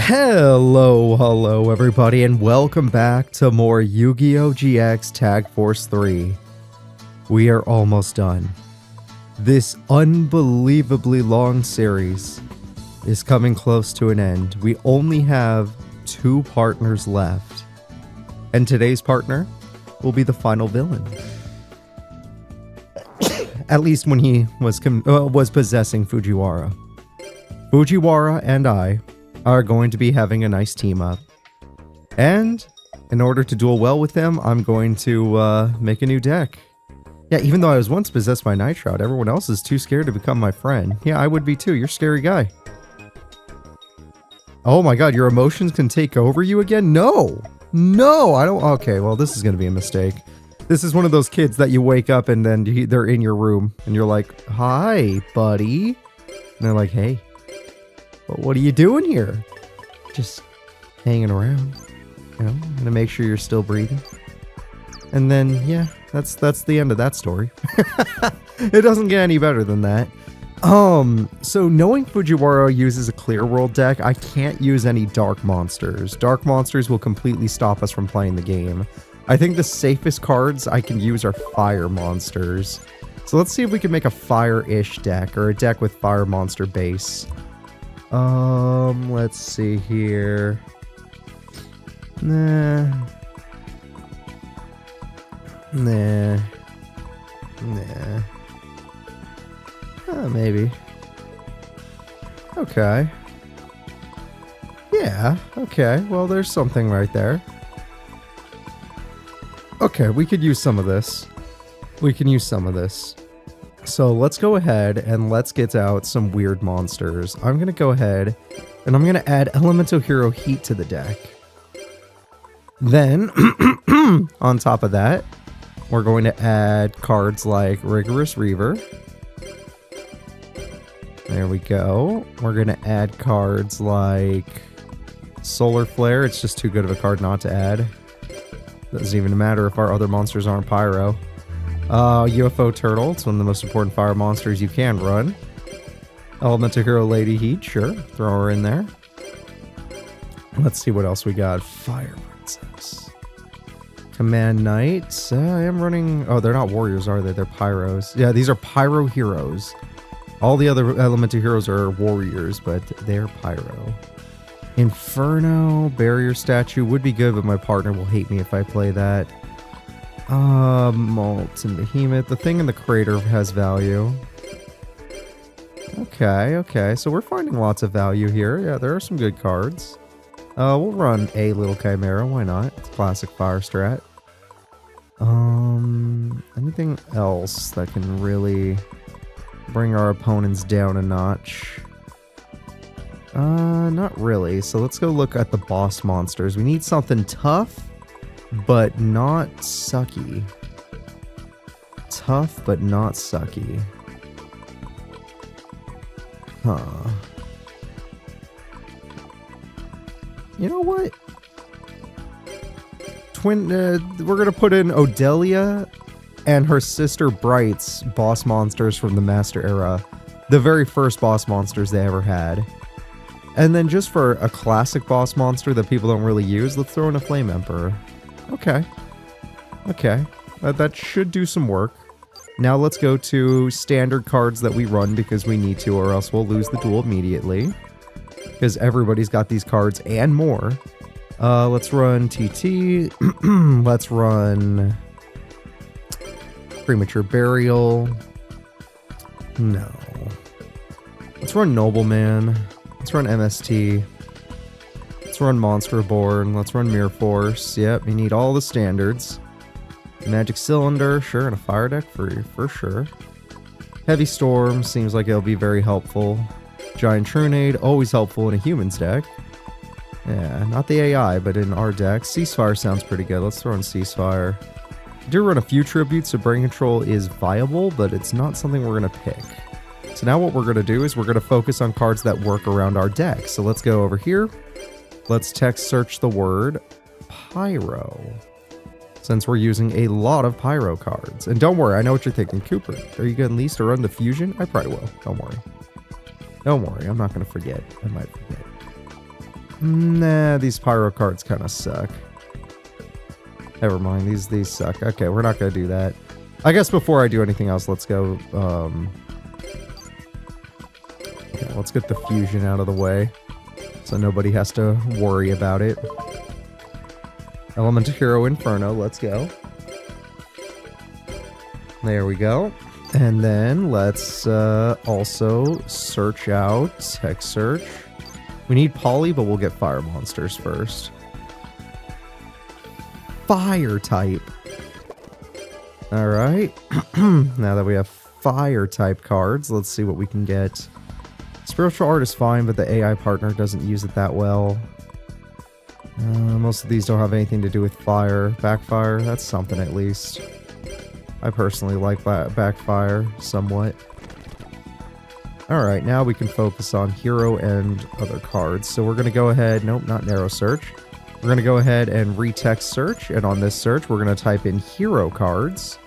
Hello everybody, and welcome back to more Yu-Gi-Oh! GX Tag Force 3. We are almost done. This unbelievably long series is coming close to an end. We only have 2 partners left, and today's partner will be the final villain. At least when he was possessing Fujiwara. Fujiwara and I are going to be having a nice team up. And in order to duel well with them, I'm going to make a new deck. Yeah, even though I was once possessed by Night Shroud, everyone else is too scared to become my friend. Yeah, I would be too. You're a scary guy. Oh my god, your emotions can take over you again? No! No, I don't... Okay, well, this is going to be a mistake. This is one of those kids that you wake up and then they're in your room. And you're like, hi, buddy. And they're like, hey. What are you doing here? Just hanging around, you know, gonna make sure you're still breathing. And then, yeah, that's the end of that story. It doesn't get any better than that. So knowing Fujiwara uses a clear world deck, I can't use any dark monsters. Dark monsters will completely stop us from playing the game. I think the safest cards I can use are fire monsters. So let's see if we can make a fire-ish deck, or a deck with fire monster base. Let's see here. Nah. Maybe. Okay. Yeah, okay. Well, there's something right there. Okay, we could use some of this. We can use some of this. So let's go ahead and let's get out some weird monsters. I'm going to go ahead and I'm going to add Elemental Hero Heat to the deck. Then, on top of that, we're going to add cards like Rigorous Reaver. There we go. We're going to add cards like Solar Flare. It's just too good of a card not to add. Doesn't even matter if our other monsters aren't Pyro. UFO Turtle, it's one of the most important fire monsters you can run. Elemental Hero Lady Heat, sure, throw her in there. Let's see what else we got. Fire Princess. Command Knight, I am running... Oh, they're not warriors, are they? They're pyros. Yeah, these are pyro heroes. All the other elemental heroes are warriors, but they're pyro. Inferno, Barrier Statue would be good, but my partner will hate me if I play that. Molten Behemoth. The thing in the crater has value. Okay, so we're finding lots of value here. Yeah, there are some good cards. We'll run a little Chimera, why not? It's classic fire strat. Anything else that can really bring our opponents down a notch? Not really. So let's go look at the boss monsters. We need something tough, but not sucky. Tough, but not sucky. Huh. You know what? We're gonna put in Odelia and her sister Bright's boss monsters from the Master Era. The very first boss monsters they ever had. And then just for a classic boss monster that people don't really use, let's throw in a Flame Emperor. Okay. That should do some work. Now let's go to standard cards that we run because we need to, or else we'll lose the duel immediately. Because everybody's got these cards and more. Let's run TT. Let's run Premature Burial. No. Let's run Nobleman. Let's run MST. Let's run Monster Born. Let's run Mirror Force. Yep, you need all the standards. Magic Cylinder, sure, and a fire deck for sure. Heavy Storm seems like it'll be very helpful. Giant Trunade, always helpful in a human's deck. Yeah, not the AI, but in our deck. Ceasefire sounds pretty good. Let's throw in Ceasefire. I do run a few tributes, so Brain Control is viable, but it's not something we're going to pick. So now what we're going to do is we're going to focus on cards that work around our deck. So let's go over here. Let's text search the word Pyro, since we're using a lot of Pyro cards. And don't worry, I know what you're thinking. Cooper, are you going to at least run the Fusion? I probably will. Don't worry. Don't worry, I'm not going to forget. I might forget. Nah, these pyro cards kind of suck. Never mind, these suck. Okay, we're not going to do that. I guess before I do anything else, let's go... okay, let's get the fusion out of the way, so nobody has to worry about it. Elemental Hero Inferno, let's go. There we go. And then let's also search out, text search. We need Poly, but we'll get fire monsters first. Fire type. Alright. Now that we have fire type cards, let's see what we can get. Spiritual Art is fine, but the AI partner doesn't use it that well. Most of these don't have anything to do with fire. Backfire, that's something at least. I personally like Backfire somewhat. Alright, now we can focus on hero and other cards. So we're going to go ahead, nope, not narrow search. We're going to go ahead and retext search, and on this search we're going to type in hero cards.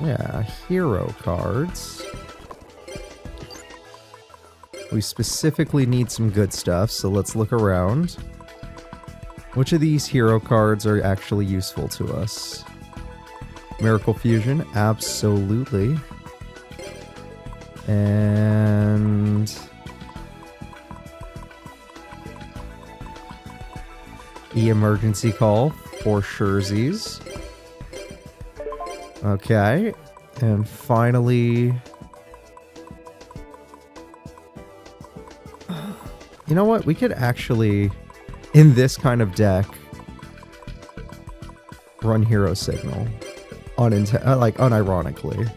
Yeah, hero cards. We specifically need some good stuff, so let's look around. Which of these hero cards are actually useful to us? Miracle Fusion, absolutely. And... Emergency Call for surezies. Okay. And finally... You know what? We could actually, in this kind of deck, run Hero Signal. Unironically.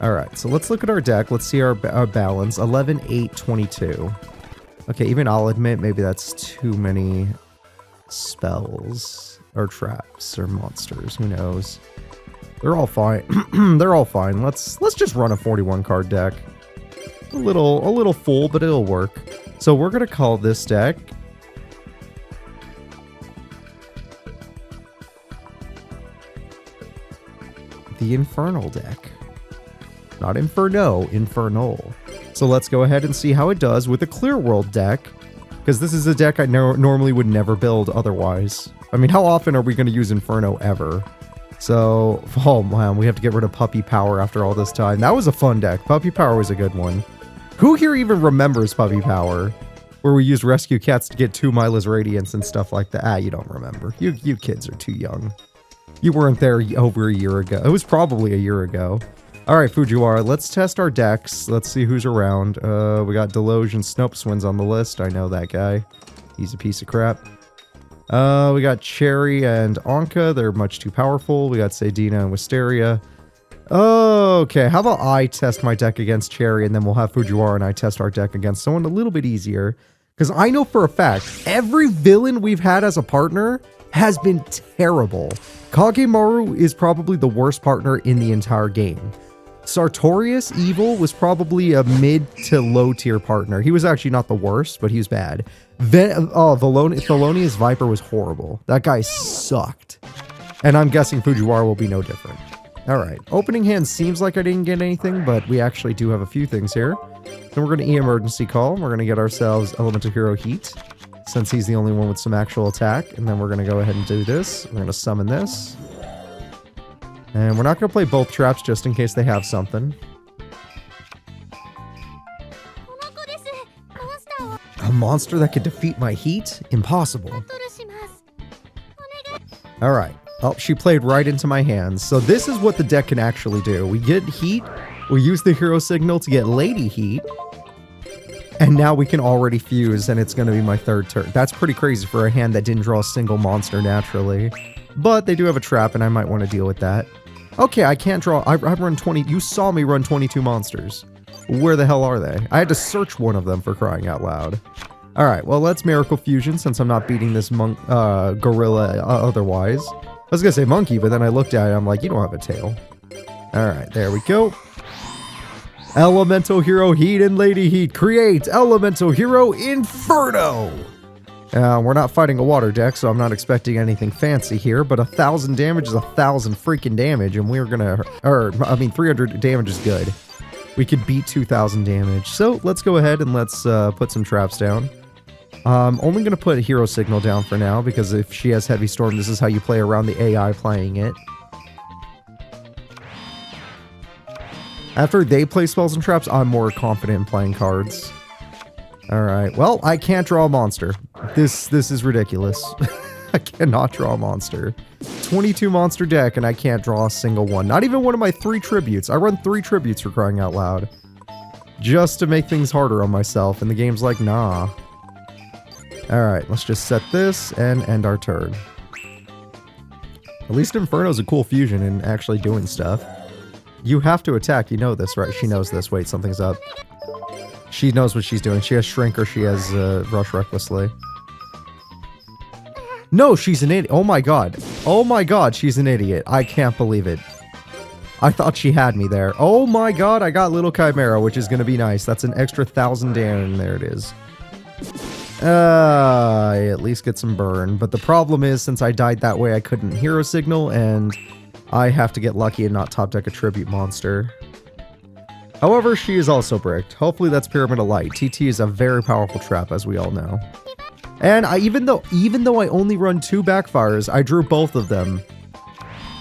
Alright, so let's look at our deck. Let's see our balance. 11, 8, 22. Okay, even I'll admit maybe that's too many spells or traps or monsters. Who knows? They're all fine. They're all fine. Let's just run a 41 card deck. A little full, but it'll work. So we're gonna call this deck the Infernal deck. Not Inferno, Infernal. So let's go ahead and see how it does with a Clear World deck, because this is a deck I normally would never build otherwise. I mean, how often are we going to use Inferno ever? So, oh man, we have to get rid of Puppy Power after all this time. That was a fun deck. Puppy Power was a good one. Who here even remembers Puppy Power? Where we used Rescue Cats to get 2 Mila's Radiance and stuff like that. Ah, you don't remember. You kids are too young. You weren't there over a year ago. It was probably a year ago. Alright, Fujiwara, let's test our decks. Let's see who's around. We got Deloge and Snopeswin's on the list. I know that guy. He's a piece of crap. We got Cherry and Anka. They're much too powerful. We got Sadina and Wisteria. Okay, how about I test my deck against Cherry, and then we'll have Fujiwara and I test our deck against someone a little bit easier. Because I know for a fact, every villain we've had as a partner has been terrible. Kagemaru is probably the worst partner in the entire game. Sartorius Evil was probably a mid to low tier partner. He was actually not the worst, but he was bad. Thelonious Viper was horrible. That guy sucked. And I'm guessing Fujiwara will be no different. Alright, opening hand seems like I didn't get anything, but we actually do have a few things here. Then we're going to emergency call. We're going to get ourselves Elemental Hero Heat, since he's the only one with some actual attack. And then we're going to go ahead and do this. We're going to summon this. And we're not going to play both traps just in case they have something. A monster that could defeat my heat? Impossible. Alright. Oh, she played right into my hands. So this is what the deck can actually do. We get heat. We use the hero signal to get Lady Heat. And now we can already fuse, and it's going to be my third turn. That's pretty crazy for a hand that didn't draw a single monster naturally. But they do have a trap, and I might want to deal with that. Okay, I can't draw. I've run 20. You saw me run 22 monsters. Where the hell are they? I had to search one of them for crying out loud. Alright, well, let's Miracle Fusion since I'm not beating this gorilla otherwise. I was gonna say monkey, but then I looked at it, I'm like, you don't have a tail. Alright, there we go. Elemental Hero Heat and Lady Heat. Create Elemental Hero Inferno! We're not fighting a water deck, so I'm not expecting anything fancy here, but 1,000 damage is 1,000 freaking damage, and we're gonna... 300 damage is good. We could beat 2,000 damage. So, let's go ahead and let's put some traps down. I'm only going to put a hero signal down for now, because if she has Heavy Storm, this is how you play around the AI playing it. After they play spells and traps, I'm more confident in playing cards. Alright, well, I can't draw a monster. This is ridiculous. I cannot draw a monster. 22 monster deck, and I can't draw a single one. Not even one of my 3 tributes. I run 3 tributes for crying out loud. Just to make things harder on myself, and the game's like, nah. Alright, let's just set this and end our turn. At least Inferno's a cool fusion in actually doing stuff. You have to attack, you know this, right? She knows this. Wait, something's up. She knows what she's doing. She has Shrink or she has Rush Recklessly. No, she's an idiot. Oh my god. Oh my god, she's an idiot. I can't believe it. I thought she had me there. Oh my god, I got Little Chimera, which is going to be nice. That's an extra 1,000 damage, and there it is. I at least get some burn. But the problem is, since I died that way, I couldn't hero signal, and I have to get lucky and not top deck a tribute monster. However, she is also bricked. Hopefully that's Pyramid of Light. TT is a very powerful trap, as we all know. And even though I only run 2 backfires, I drew both of them.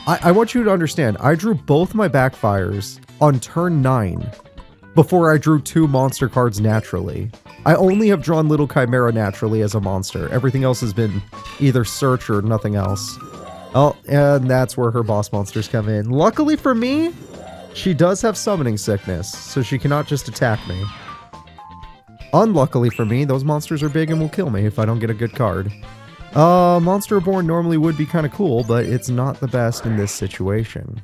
I want you to understand, I drew both my backfires on turn 9 before I drew 2 monster cards naturally. I only have drawn Little Chimera naturally as a monster. Everything else has been either search or nothing else. Oh, and that's where her boss monsters come in. Luckily for me, she does have summoning sickness, so she cannot just attack me. Unluckily for me, those monsters are big and will kill me if I don't get a good card. Monster Reborn normally would be kind of cool, but it's not the best in this situation.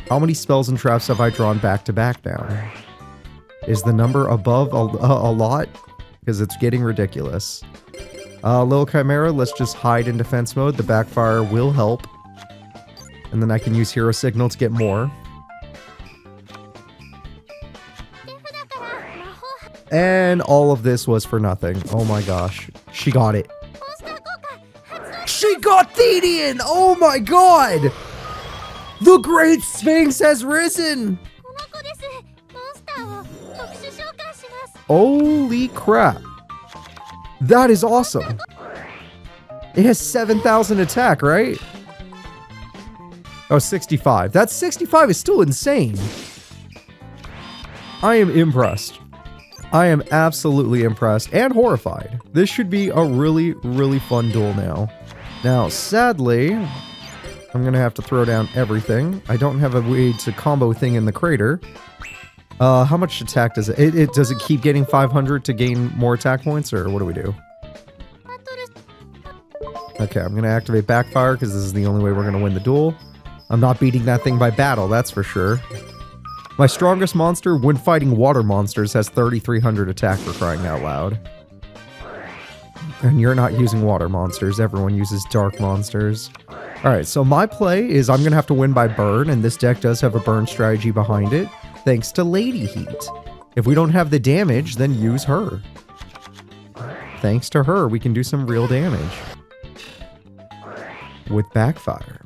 How many spells and traps have I drawn back to back now? Is the number above a lot? Because it's getting ridiculous. Little Chimera, let's just hide in defense mode. The backfire will help. And then I can use Hero Signal to get more. And all of this was for nothing. Oh my gosh. She got it. She got Thedian! Oh my god! The Great Sphinx has risen! Holy crap. That is awesome. It has 7,000 attack, right? Oh, 65. That 65 is still insane. I am impressed. I am absolutely impressed and horrified. This should be a really, really fun duel now. Now, sadly, I'm going to have to throw down everything. I don't have a way to combo thing in the crater. How much attack does it? Does it keep getting 500 to gain more attack points, or what do we do? Okay, I'm going to activate Backfire because this is the only way we're going to win the duel. I'm not beating that thing by battle, that's for sure. My strongest monster, when fighting water monsters, has 3,300 attack for crying out loud. And you're not using water monsters, everyone uses dark monsters. Alright, so my play is I'm going to have to win by burn, and this deck does have a burn strategy behind it, thanks to Lady Heat. If we don't have the damage, then use her. Thanks to her, we can do some real damage. With Backfire.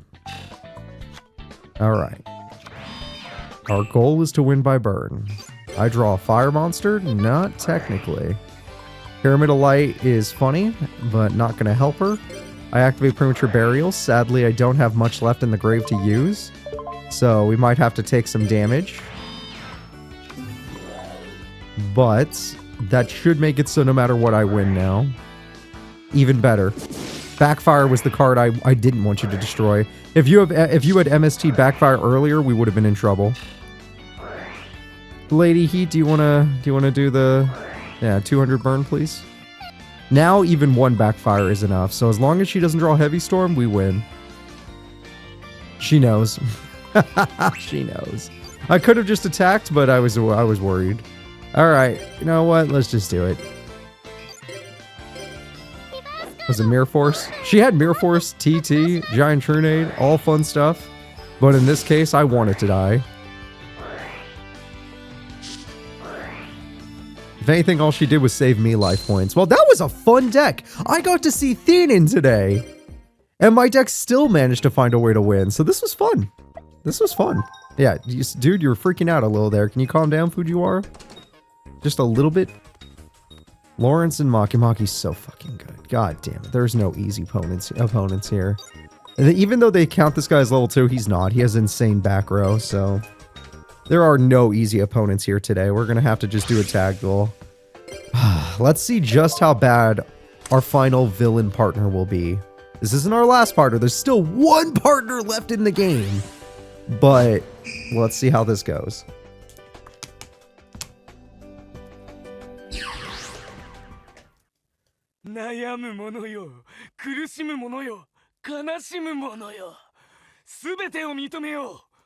Alright. Our goal is to win by burn. I draw a fire monster? Not technically. Pyramid of Light is funny, but not going to help her. I activate Premature Burial. Sadly, I don't have much left in the grave to use, so we might have to take some damage. But that should make it so no matter what I win now. Even better. Backfire was the card I didn't want you to destroy. If you had MST Backfire earlier, we would have been in trouble. Lady Heat, do you wanna do the 200 burn, please? Now even one Backfire is enough. So as long as she doesn't draw Heavy Storm, we win. She knows. She knows. I could have just attacked, but I was worried. All right, you know what? Let's just do it. Was it Mirror Force? She had Mirror Force, TT, Giant Trunade, all fun stuff. But in this case, I wanted to die. If anything, all she did was save me life points. Well, that was a fun deck. I got to see Thenan today. And my deck still managed to find a way to win. So this was fun. This was fun. Yeah, dude, you're freaking out a little there. Can you calm down, Fujiwara? Just a little bit? Lawrence and Makimaki's so fucking good. God damn it. There's no easy opponents here. And even though they count this guy as level 2, he's not. He has insane back row, so... There are no easy opponents here today. We're gonna have to just do a tag duel. Let's see just how bad our final villain partner will be. This isn't our last partner. There's still one partner left in the game. But let's see how this goes.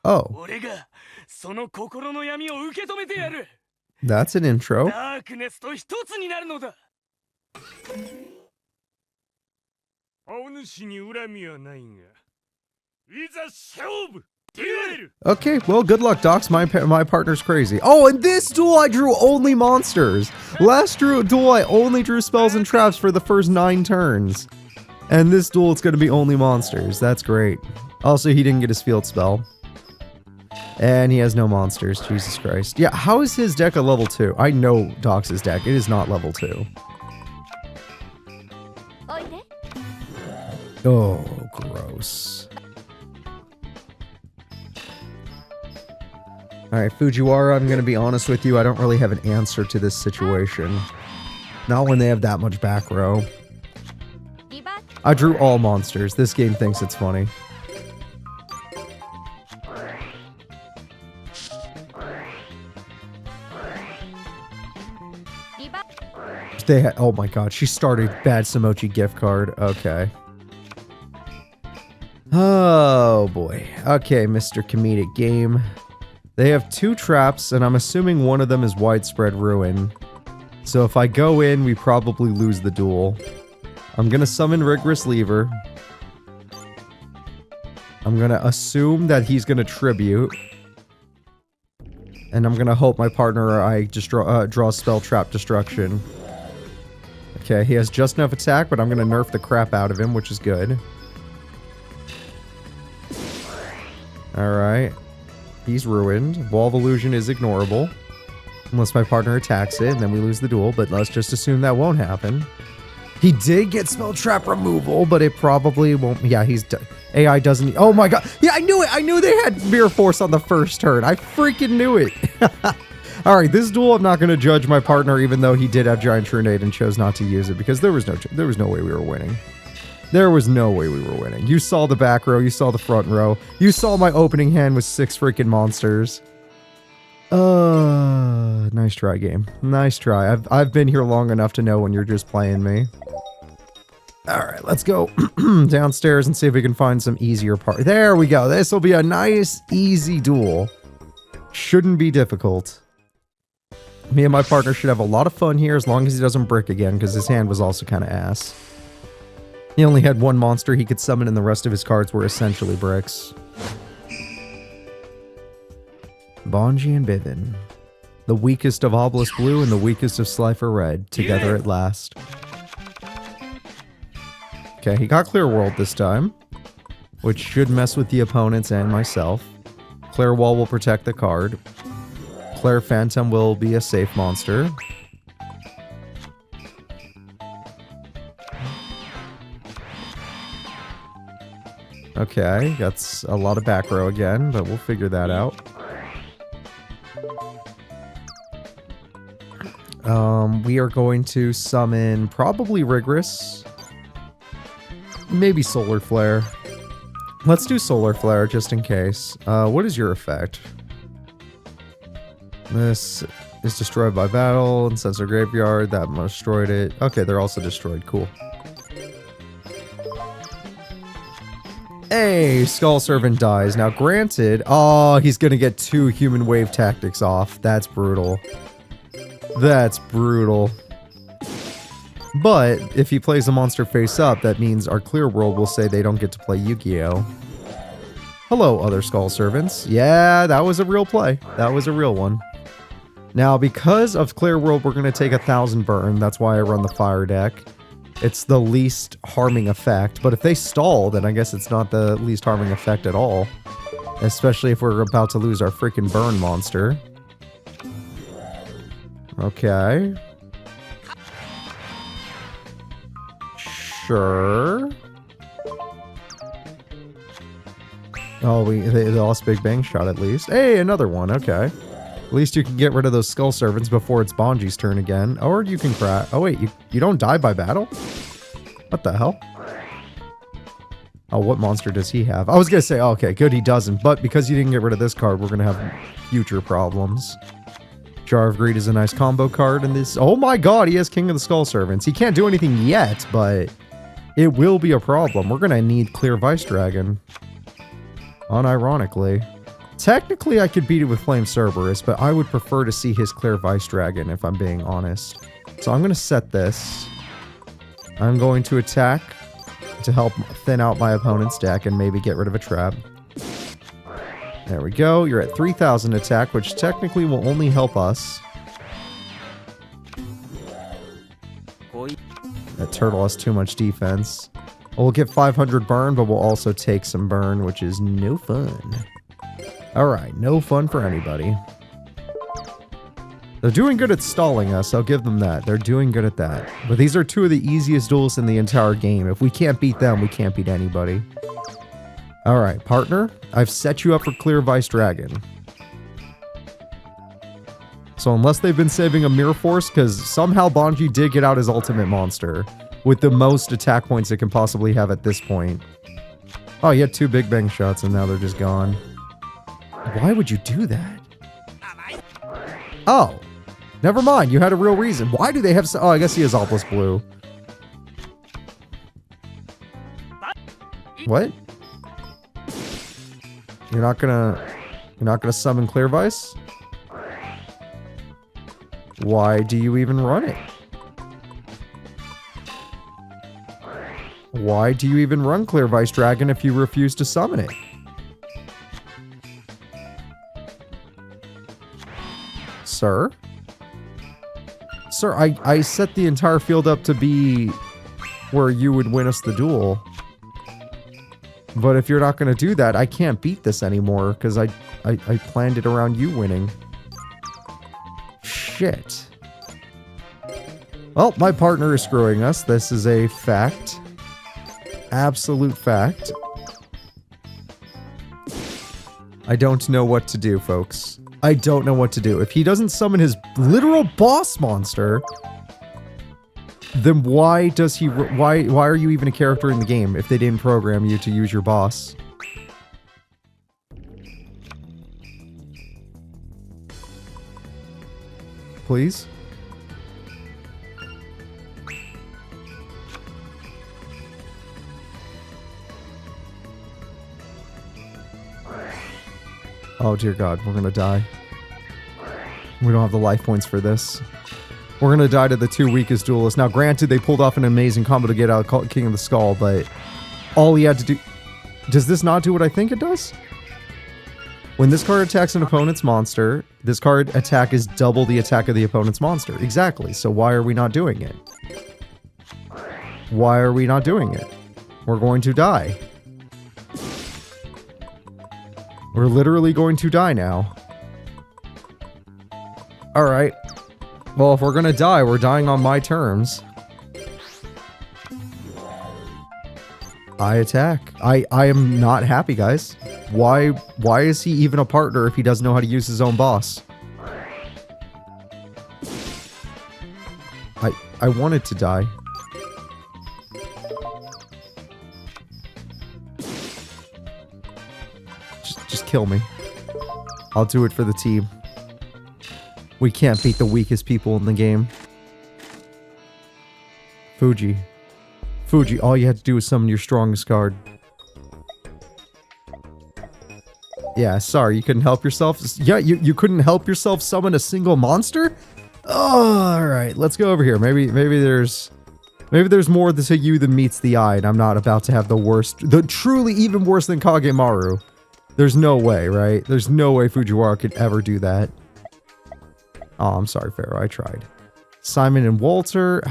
Oh. That's an intro. Okay, well, good luck, Docs. My partner's crazy. Oh, and this duel I drew only monsters. Last duel I only drew spells and traps for the first 9 turns. And this duel it's going to be only monsters. That's great. Also, he didn't get his field spell. And he has no monsters. Jesus Christ. Yeah, how is his deck a level 2? I know Docs' deck. It is not level 2. Oh, gross. Alright, Fujiwara, I'm going to be honest with you. I don't really have an answer to this situation. Not when they have that much back row. I drew all monsters. This game thinks it's funny. They had, oh my god, she started bad Samochi gift card. Okay. Oh boy. Okay, Mr. Comedic Game. They have 2 traps, and I'm assuming one of them is Widespread Ruin. So if I go in, we probably lose the duel. I'm gonna summon Rigorous Lever. I'm gonna assume that he's gonna Tribute. And I'm gonna hope my partner or I just draw Spell Trap Destruction. Okay, he has just enough attack, but I'm gonna nerf the crap out of him, which is good. Alright. He's ruined. Wall of Illusion is ignorable. Unless my partner attacks it, and then we lose the duel, but let's just assume that won't happen. He did get Spell Trap Removal, but it probably won't... Yeah, he's... AI doesn't... Oh my god! Yeah, I knew it! I knew they had Mirror Force on the first turn! I freaking knew it! Alright, this duel I'm not going to judge my partner even though he did have Giant Tornado and chose not to use it because there was no way we were winning. There was no way we were winning. You saw the back row, you saw the front row, you saw my opening hand with 6 freaking monsters. Nice try, game. Nice try. I've been here long enough to know when you're just playing me. Alright, let's go downstairs and see if we can find some easier part. There we go. This will be a nice, easy duel. Shouldn't be difficult. Me and my partner should have a lot of fun here as long as he doesn't brick again, because his hand was also kind of ass. He only had 1 monster he could summon and the rest of his cards were essentially bricks. Bonji and Bivin. The weakest of Obelisk Blue and the weakest of Slifer Red, together at last. Okay, he got Clear World this time, which should mess with the opponents and myself. Clear Wall will protect the card. Claire Phantom will be a safe monster. Okay, that's a lot of back row again, but we'll figure that out. We are going to summon probably Rigorous. Maybe Solar Flare. Let's do Solar Flare just in case. What is your effect? This is destroyed by battle and sends a graveyard. That destroyed it. Okay, they're also destroyed. Cool. Hey, Skull Servant dies. Now, granted... Oh, he's gonna get 2 Human Wave Tactics off. That's brutal. That's brutal. But, if he plays a monster face up, that means our Clear World will say they don't get to play Yu-Gi-Oh! Hello, other Skull Servants. Yeah, that was a real play. That was a real one. Now, because of Clear World, we're going to take 1,000 burn. That's why I run the fire deck. It's the least harming effect. But if they stall, then I guess it's not the least harming effect at all. Especially if we're about to lose our freaking burn monster. Okay. Sure. Oh, they lost Big Bang Shot at least. Hey, another one. Okay. At least you can get rid of those Skull Servants before it's Bonji's turn again. Or you can crash. Oh, wait. You don't die by battle? What the hell? Oh, what monster does he have? I was going to say, oh, okay, good, he doesn't. But because you didn't get rid of this card, we're going to have future problems. Jar of Greed is a nice combo card. And this... Oh my god, he has King of the Skull Servants. He can't do anything yet, but it will be a problem. We're going to need Clear Vice Dragon. Unironically. Technically, I could beat it with Flame Cerberus, but I would prefer to see his Clear Vice Dragon, if I'm being honest. So I'm going to set this. I'm going to attack to help thin out my opponent's deck and maybe get rid of a trap. There we go. You're at 3,000 attack, which technically will only help us. That turtle has too much defense. We'll get 500 burn, but we'll also take some burn, which is no fun. Alright, no fun for anybody. They're doing good at stalling us, I'll give them that. They're doing good at that. But these are two of the easiest duels in the entire game. If we can't beat them, we can't beat anybody. Alright, partner, I've set you up for Clear Vice Dragon. So unless they've been saving a Mirror Force, because somehow Bonji did get out his ultimate monster with the most attack points it can possibly have at this point. Oh, he had 2 Big Bang Shots and now they're just gone. Why would you do that? Oh, never mind. You had a real reason. Why do they have... Oh, I guess he has Obelisk Blue. What? You're not gonna summon Clear Vice? Why do you even run it? Why do you even run Clear Vice Dragon if you refuse to summon it? Sir? Sir, I set the entire field up to be where you would win us the duel. But if you're not going to do that, I can't beat this anymore because I planned it around you winning. Shit. Well, my partner is screwing us. This is a fact. Absolute fact. I don't know what to do, folks. I don't know what to do. If he doesn't summon his literal boss monster, then why does he... Why are you even a character in the game if they didn't program you to use your boss? Please? Oh dear God, we're gonna die. We don't have the life points for this. We're gonna die to the 2 weakest duelists. Now granted, they pulled off an amazing combo to get out King of the Skull, but all he had to do... Does this not do what I think it does? When this card attacks an opponent's monster, this card attack is double the attack of the opponent's monster. Exactly, so why are we not doing it? Why are we not doing it? We're going to die. We're literally going to die now. Alright. Well, if we're gonna die, we're dying on my terms. I attack. I am not happy, guys. Why is he even a partner if he doesn't know how to use his own boss? I wanted to die. Just kill me. I'll do it for the team. We can't beat the weakest people in the game. Fuji, all you had to do was summon your strongest card. Yeah, sorry, you couldn't help yourself? Yeah, you couldn't help yourself summon a single monster? Oh, alright, let's go over here. Maybe there's more to you than meets the eye, and I'm not about to have the truly even worse than Kagemaru. There's no way, right? There's no way Fujiwara could ever do that. Oh, I'm sorry, Pharaoh. I tried. Simon and Walter.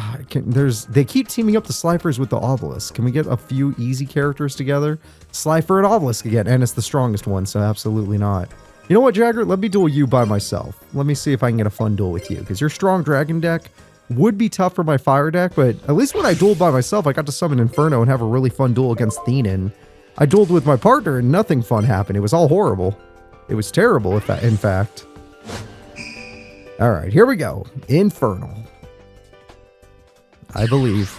They keep teaming up the Slifer's with the Obelisk. Can we get a few easy characters together? Slifer and Obelisk again. And it's the strongest one, so absolutely not. You know what, Jagger? Let me duel you by myself. Let me see if I can get a fun duel with you. Because your strong dragon deck would be tough for my fire deck, but at least when I dueled by myself, I got to summon Inferno and have a really fun duel against Thenan. I dueled with my partner and nothing fun happened. It was all horrible. It was terrible, in fact. All right, here we go. Infernal. I believe.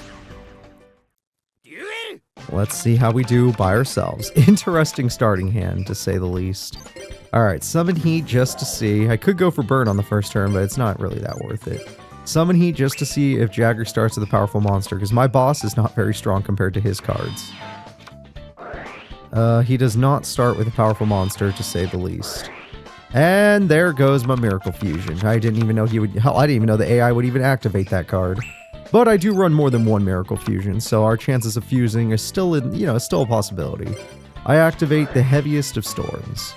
Let's see how we do by ourselves. Interesting starting hand, to say the least. All right, Summon Heat just to see. I could go for Burn on the first turn, but it's not really that worth it. Summon Heat just to see if Jagger starts with a powerful monster, because my boss is not very strong compared to his cards. He does not start with a powerful monster, to say the least. And there goes my Miracle Fusion. I didn't even know he would... Hell, I didn't even know the AI would even activate that card. But I do run more than one Miracle Fusion, so our chances of fusing are still, still a possibility. I activate the Heaviest of Storms.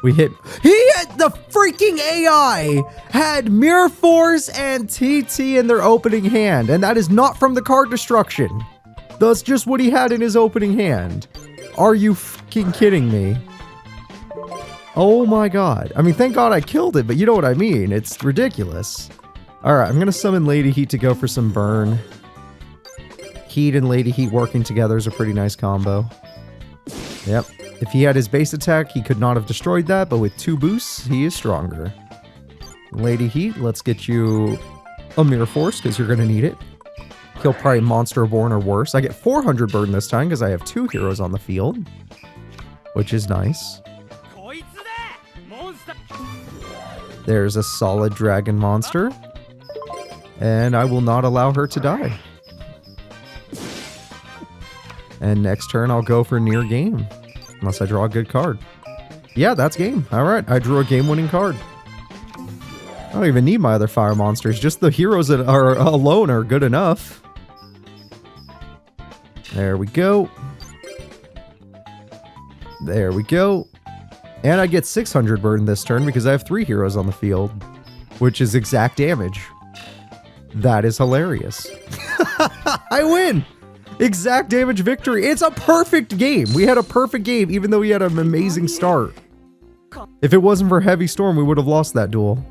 We hit... He had the freaking AI! Had Mirror Force and TT in their opening hand, and that is not from the card destruction. That's just what he had in his opening hand. Are you fucking kidding me? Oh my god. I mean, thank god I killed it, but you know what I mean. It's ridiculous. Alright, I'm going to summon Lady Heat to go for some burn. Heat and Lady Heat working together is a pretty nice combo. Yep. If he had his base attack, he could not have destroyed that, but with 2 boosts, he is stronger. Lady Heat, let's get you a Mirror Force, because you're going to need it. He'll probably Monster Born or worse. I get 400 burn this time, because I have 2 heroes on the field. Which is nice. There's a solid dragon monster. And I will not allow her to die. And next turn, I'll go for near game. Unless I draw a good card. Yeah, that's game. Alright, I drew a game-winning card. I don't even need my other fire monsters. Just the heroes that are alone are good enough. There we go. There we go. And I get 600 burn this turn because I have 3 heroes on the field. Which is exact damage. That is hilarious. I win! Exact damage victory. It's a perfect game. We had a perfect game, even though we had an amazing start. If it wasn't for Heavy Storm, we would have lost that duel.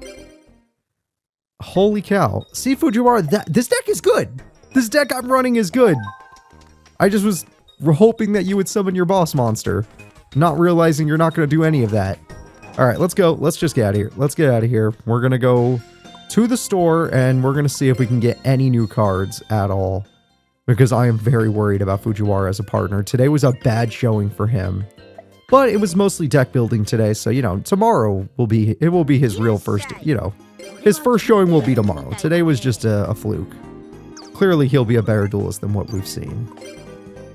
Holy cow. See, Fujiwara, this deck is good. This deck I'm running is good. I just was hoping that you would summon your boss monster, not realizing you're not going to do any of that. All right, let's go. Let's just get out of here. Let's get out of here. We're going to go to the store, and we're going to see if we can get any new cards at all. Because I am very worried about Fujiwara as a partner. Today was a bad showing for him. But it was mostly deck building today, so, tomorrow will be his real first, his first showing will be tomorrow. Today was just a fluke. Clearly, he'll be a better duelist than what we've seen.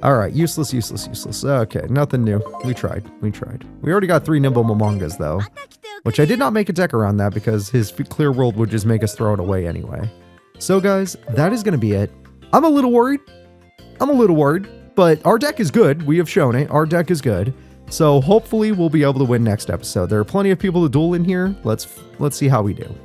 Alright, useless. Okay, nothing new. We tried. We already got 3 Nimble Momongas, though. Which I did not make a deck around that because his Clear World would just make us throw it away anyway. So, guys, that is going to be it. I'm a little worried, but our deck is good. We have shown it. Our deck is good. So hopefully we'll be able to win next episode. There are plenty of people to duel in here. Let's see how we do.